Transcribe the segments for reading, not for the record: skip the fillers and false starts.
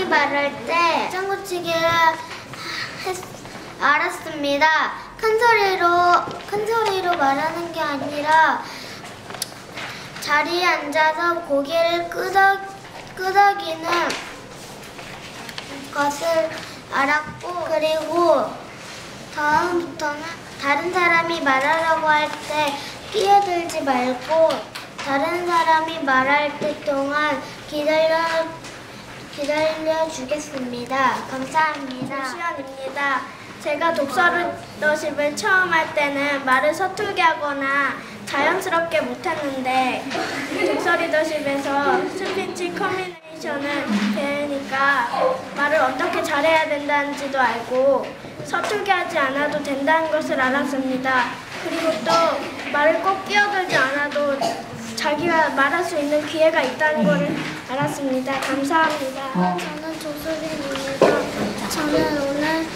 말할 때 맞장구치기를 알았습니다. 큰 소리로 말하는 게 아니라 자리에 앉아서 고개를 끄덕이는 것을 알았고, 그리고 다음부터는 다른 사람이 말하라고 할 때 끼어들지 말고 다른 사람이 말할 때 동안 기다려 주겠습니다. 감사합니다. 시간입니다. 제가 독서리더십을 처음 할 때는 말을 서툴게 하거나 자연스럽게 못했는데 독서리더십에서 스피치 커뮤니케이션을 배우니까 말을 어떻게 잘해야 된다는지도 알고 서툴게 하지 않아도 된다는 것을 알았습니다. 그리고 또 말을 꼭 끼어들지 않아도 자기가 말할 수 있는 기회가 있다는 것을 알았습니다. 감사합니다. 저는 조수빈입니다. 저는 오늘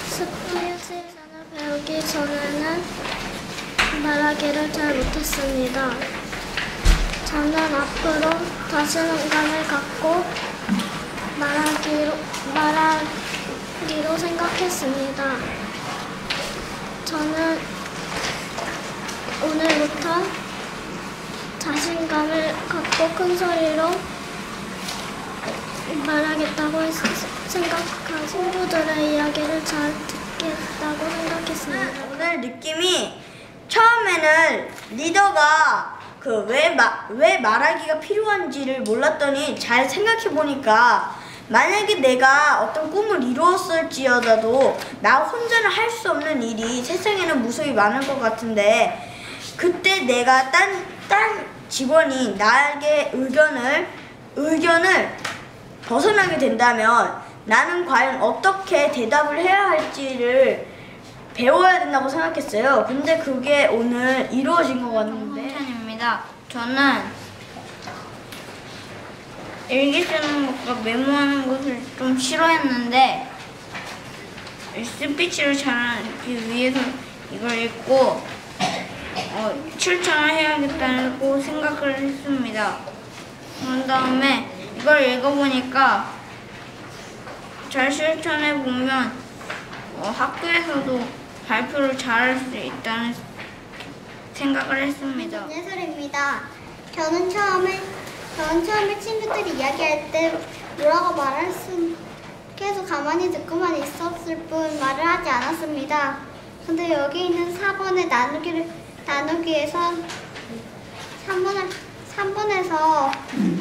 스피치를 배우기 전에는 말하기를 잘 못했습니다. 저는 앞으로 자신감을 갖고 말하기로 생각했습니다. 저는 오늘부터 자신감을 갖고 큰 소리로 말하겠다고 생각하고 친구들의 이야기를 잘 듣겠다고 생각했습니다. 오늘 느낌이 처음에는 리더가 왜 말하기가 필요한지를 몰랐더니 잘 생각해보니까 만약에 내가 어떤 꿈을 이루었을지어다도 나 혼자는 할 수 없는 일이 세상에는 무수히 많을 것 같은데 그때 내가 딴 직원이 나에게 의견을 벗어나게 된다면 나는 과연 어떻게 대답을 해야 할지를 배워야 된다고 생각했어요. 근데 그게 오늘 이루어진 것 같은데. 홍찬입니다. 저는 일기 쓰는 것과 메모하는 것을 좀 싫어했는데 스피치를 잘하기 위해서 이걸 읽고 실천을 해야겠다고 생각을 했습니다. 그런 다음에 이걸 읽어보니까 잘 실천해보면 학교에서도 발표를 잘할 수 있다는 생각을 했습니다. 예술입니다. 저는 처음에 친구들이 이야기할 때 뭐라고 말할 수 계속 가만히 듣고만 있었을 뿐 말을 하지 않았습니다. 근데 여기 있는 4번의 나누기에서 3번에서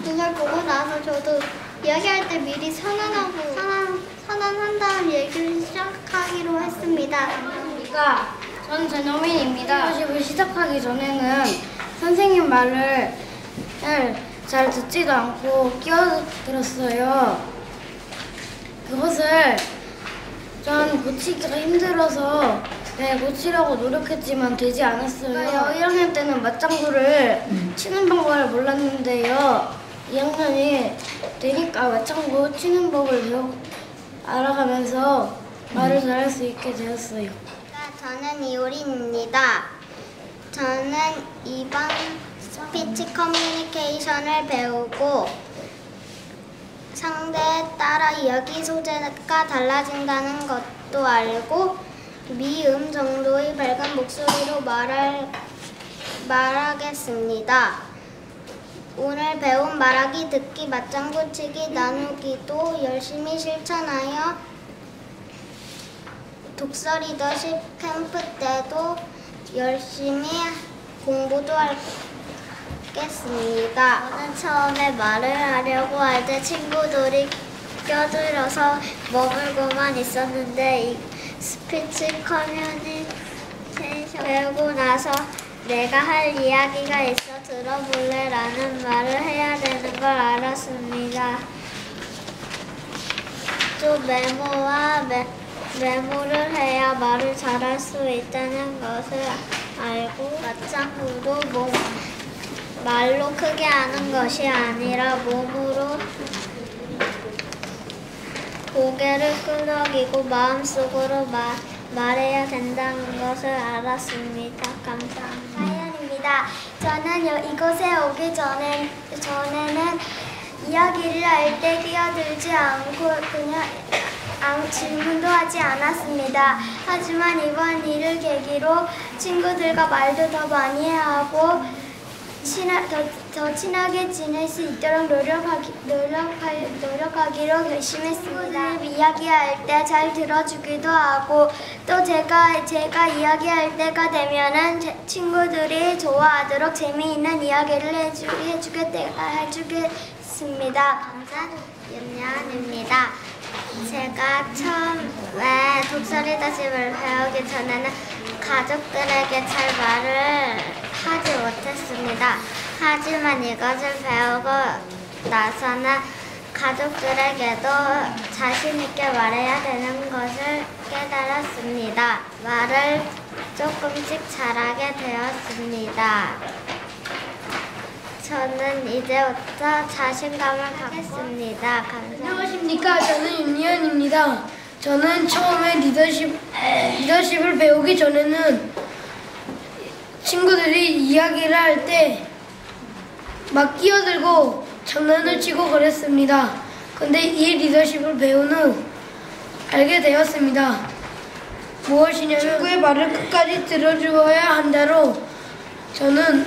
그걸 보고 나서 저도 이야기할 때 미리 선언한 다음 얘기를 시작하기로 했습니다. 저는 전효민입니다. 수업을 시작하기 전에는 선생님 말을 잘 듣지도 않고 끼어들었어요. 그것을 전 고치기가 힘들어서 고치려고 노력했지만 되지 않았어요. 1학년 때는 맞장구를 치는 방법을 몰랐는데요. 2학년이 되니까 맞장구 치는 법을 알아가면서 말을 잘할 수 있게 되었어요. 저는 이효린입니다. 저는 이번 스피치 커뮤니케이션을 배우고 상대에 따라 이야기 소재가 달라진다는 것도 알고 미음 정도의 밝은 목소리로 말하겠습니다. 오늘 배운 말하기, 듣기, 맞장구 치기, 나누기도 열심히 실천하여 독서 리더십 캠프 때도 열심히 공부도 하겠습니다. 저는 처음에 말을 하려고 할 때 친구들이 껴들어서 머물고만 있었는데 이 스피치 커뮤니케이션 배우고 나서 내가 할 이야기가 있어 들어볼래? 라는 말을 해야 되는 걸 알았습니다. 또 메모를 해야 말을 잘할 수 있다는 것을 알고 맞장구도 말로 크게 하는 것이 아니라 몸으로 고개를 끄덕이고 마음속으로 말해야 된다는 것을 알았습니다. 감사합니다. 하연입니다. 저는 이곳에 오기 전에는 이야기를 할 때 끼어들지 않고 그냥 질문도 하지 않았습니다. 하지만 이번 일을 계기로 친구들과 말도 더 많이 하고 더 친하게 지낼 수 있도록 노력하기로 결심했습니다. 이야기할 때 잘 들어주기도 하고 또 제가 이야기할 때가 되면은 친구들이 좋아하도록 재미있는 이야기를 해주겠습니다. 감사 윤연입니다. 제가 처음에 독서 리더십을 배우기 전에는 가족들에게 잘 말을 하지 못했습니다. 하지만 이것을 배우고 나서는 가족들에게도 자신 있게 말해야 되는 것을 깨달았습니다. 말을 조금씩 잘하게 되었습니다. 저는 이제부터 자신감을 갖겠습니다. 감사합니다. 안녕하십니까. 저는 윤희연입니다. 저는 처음에 리더십을 배우기 전에는 친구들이 이야기를 할 때 막 끼어들고 장난을 치고 그랬습니다. 근데 이 리더십을 배운 후 알게 되었습니다. 무엇이냐면 친구의 말을 끝까지 들어주어야 한다로 저는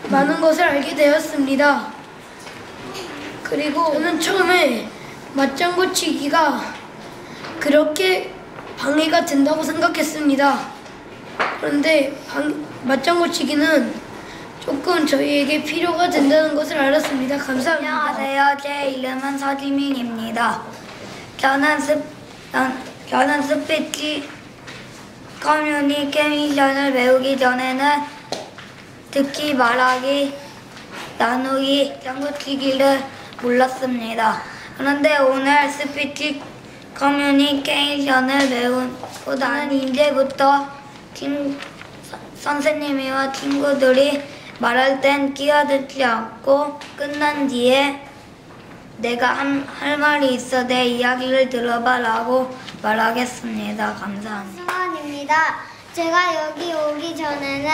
많은 것을 알게 되었습니다. 그리고 저는 처음에 맞장구 치기가 그렇게 방해가 된다고 생각했습니다. 그런데 맞장구 치기는 조금 저희에게 필요가 된다는 것을 알았습니다. 감사합니다. 안녕하세요. 제 이름은 서지민입니다. 저는 스피치 커뮤니케이션을 배우기 전에는 듣기, 말하기, 나누기, 장구치기를 몰랐습니다. 그런데 오늘 스피치 커뮤니케이션을 배우고 나는 이제부터 선생님이와 친구들이 말할 땐 끼어들지 않고 끝난 뒤에 내가 할 말이 있어 내 이야기를 들어봐라고 말하겠습니다. 감사합니다. 승원입니다. 제가 여기 오기 전에는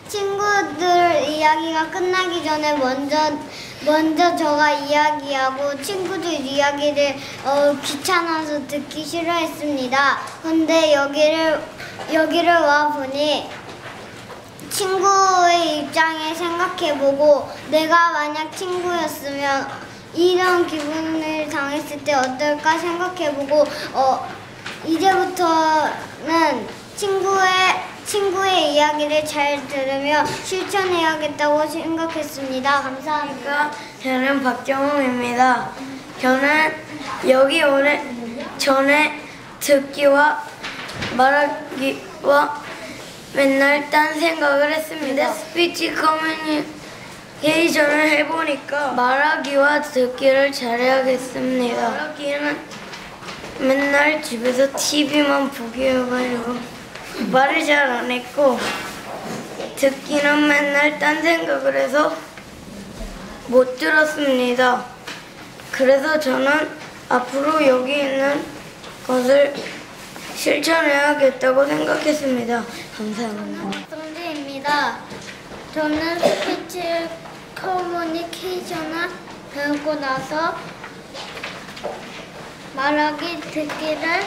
친구들 이야기가 끝나기 전에 먼저 저가 이야기하고 친구들 이야기를 귀찮아서 듣기 싫어했습니다. 근데 여기를 와 보니 친구의 입장에 생각해보고 내가 만약 친구였으면 이런 기분을 당했을 때 어떨까 생각해보고 이제부터는 친구의 이야기를 잘 들으며 실천해야겠다고 생각했습니다. 감사합니다. 저는 박정웅입니다. 저는 여기 오기 전에 듣기와 말하기와 맨날 딴 생각을 했습니다. 스피치 커뮤니케이션을 해보니까 말하기와 듣기를 잘해야겠습니다. 말하기는 맨날 집에서 TV만 보게 해가지고 말을 잘 안 했고 듣기는 맨날 딴 생각을 해서 못 들었습니다. 그래서 저는 앞으로 여기 있는 것을 실천해야겠다고 생각했습니다. 감사합니다. 성지입니다. 저는 스피치 커뮤니케이션을 배우고 나서 말하기, 듣기를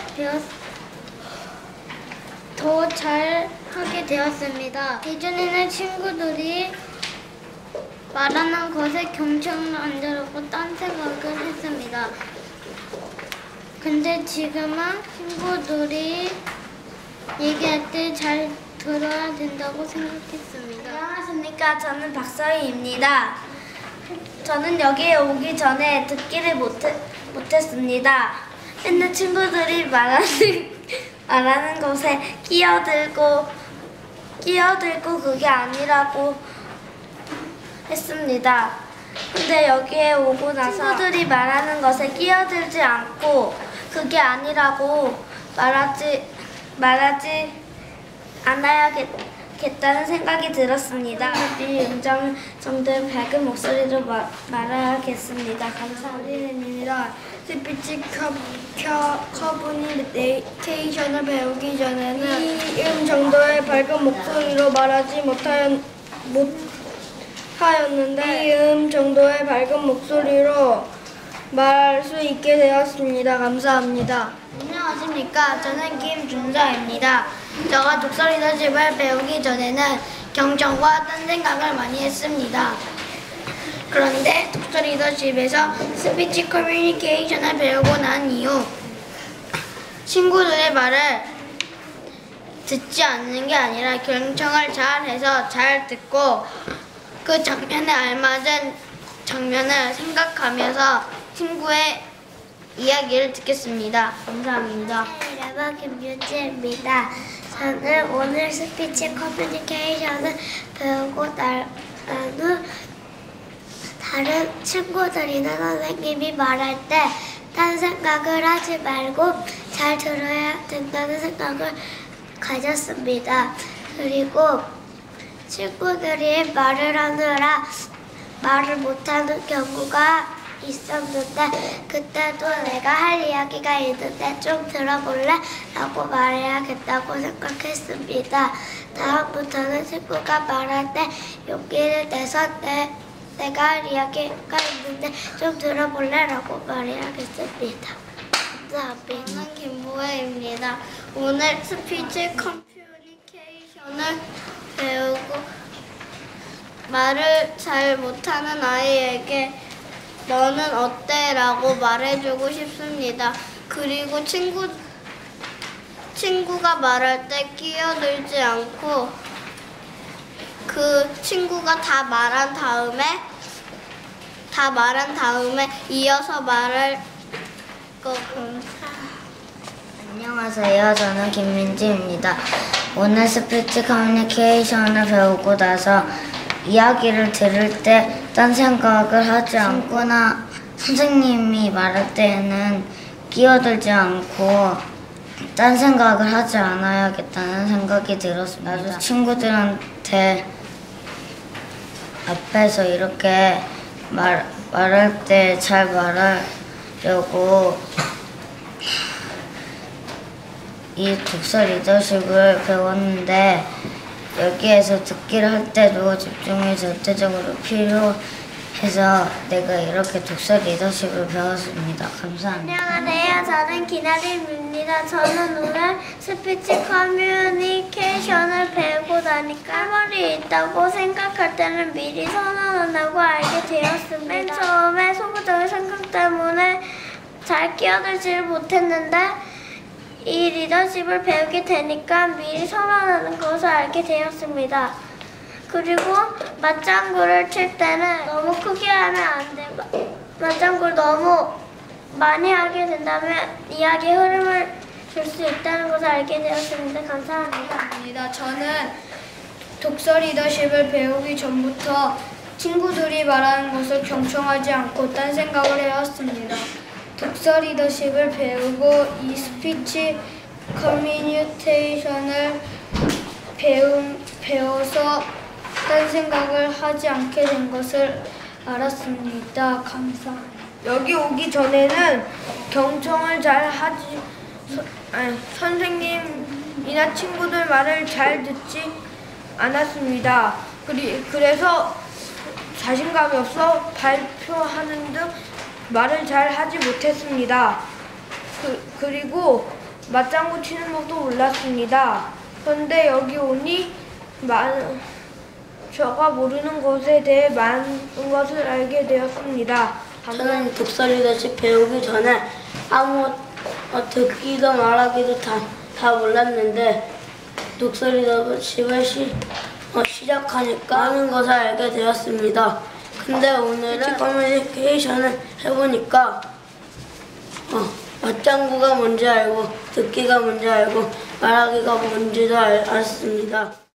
더 잘 하게 되었습니다. 예전에는 친구들이 말하는 것에 경청을 안 들었고 딴 생각을 했습니다. 근데 지금은 친구들이 얘기할 때 잘 들어야 된다고 생각했습니다. 안녕하십니까. 저는 박서희입니다. 저는 여기에 오기 전에 듣기를 못했습니다. 맨날 친구들이 말하는 것에 끼어들고 그게 아니라고 했습니다. 근데 여기에 오고 나서 친구들이 말하는 것에 끼어들지 않고 그게 아니라고 말하지 않아야겠다는 생각이 들었습니다. 이 음정 정도의 밝은 목소리로 말하겠습니다. 감사합니다. 스피치 커뮤니케이션을 배우기 전에는 이 정도의 밝은 목소리로 말하지 하였는데 정도의 밝은 목소리로 말할 수 있게 되었습니다. 감사합니다. 안녕하십니까. 저는 김준서입니다. 제가 독서 리더십을 배우기 전에는 경청과 딴 생각을 많이 했습니다. 그런데 독서 리더십에서 스피치 커뮤니케이션을 배우고 난 이후 친구들의 말을 듣지 않는 게 아니라 경청을 잘해서 잘 듣고 그 장면에 알맞은 장면을 생각하면서 친구의 이야기를 듣겠습니다. 감사합니다. 여러분, 김윤지입니다. 저는 오늘 스피치 커뮤니케이션을 배우고 난 후 다른 친구들이나 선생님이 말할 때 딴 생각을 하지 말고 잘 들어야 된다는 생각을 가졌습니다. 그리고 친구들이 말을 하느라 말을 못하는 경우가 있었는데 그때도 내가 할 이야기가 있는데 좀 들어볼래? 라고 말해야겠다고 생각했습니다. 다음부터는 친구가 말할 때 용기를 내서 내가 할 이야기가 있는데 좀 들어볼래? 라고 말해야겠습니다. 감사합니다. 저는 김보혜입니다. 오늘 스피치 커뮤니케이션을 배우고 말을 잘 못하는 아이에게 너는 어때? 라고 말해주고 싶습니다. 그리고 친구가 말할 때 끼어들지 않고 그 친구가 다 말한 다음에 이어서 말할 거고. 안녕하세요. 저는 김민지입니다. 오늘 스피치 커뮤니케이션을 배우고 나서 이야기를 들을 때 딴 생각을 하지 않거나 선생님이 말할 때에는 끼어들지 않고 딴 생각을 하지 않아야겠다는 생각이 들었습니다. 나도 친구들한테 앞에서 이렇게 말할 때 잘 말하려고 이 독서 리더십을 배웠는데 여기에서 듣기를 할 때도 집중이 절대적으로 필요해서 내가 이렇게 독서 리더십을 배웠습니다. 감사합니다. 안녕하세요. 저는 기나림입니다. 저는 오늘 스피치 커뮤니케이션을 배우고 나니까 할 말이 있다고 생각할 때는 미리 선언한다고 알게 되었습니다. 맨 처음에 소극적인 생각 때문에 잘 끼어들지를 못했는데 이 리더십을 배우게 되니까 미리 선언하는 것을 알게 되었습니다. 그리고 맞장구를 칠 때는 너무 크게 하면 안 되고 맞장구를 너무 많이 하게 된다면 이야기의 흐름을 줄 수 있다는 것을 알게 되었습니다. 감사합니다. 저는 독서 리더십을 배우기 전부터 친구들이 말하는 것을 경청하지 않고 딴 생각을 해왔습니다. 독서 리더십을 배우고 이 스피치 커뮤니케이션을 배워서 딴 생각을 하지 않게 된 것을 알았습니다. 감사합니다. 여기 오기 전에는 경청을 잘 하지 선생님이나 친구들 말을 잘 듣지 않았습니다. 그래서 자신감이 없어 발표하는 등 말을 잘 하지 못했습니다. 그리고 맞장구 치는 법도 몰랐습니다. 그런데 여기 오니 제가 모르는 것에 대해 많은 것을 알게 되었습니다. 저는 독서 리더십 배우기 전에 듣기도 말하기도 다 몰랐는데 독서 리더십을 시작하니까 많은 것을 알게 되었습니다. 근데 오늘은 커뮤니케이션을 해보니까 맞장구가 뭔지 알고 듣기가 뭔지 알고 말하기가 뭔지도 알았습니다.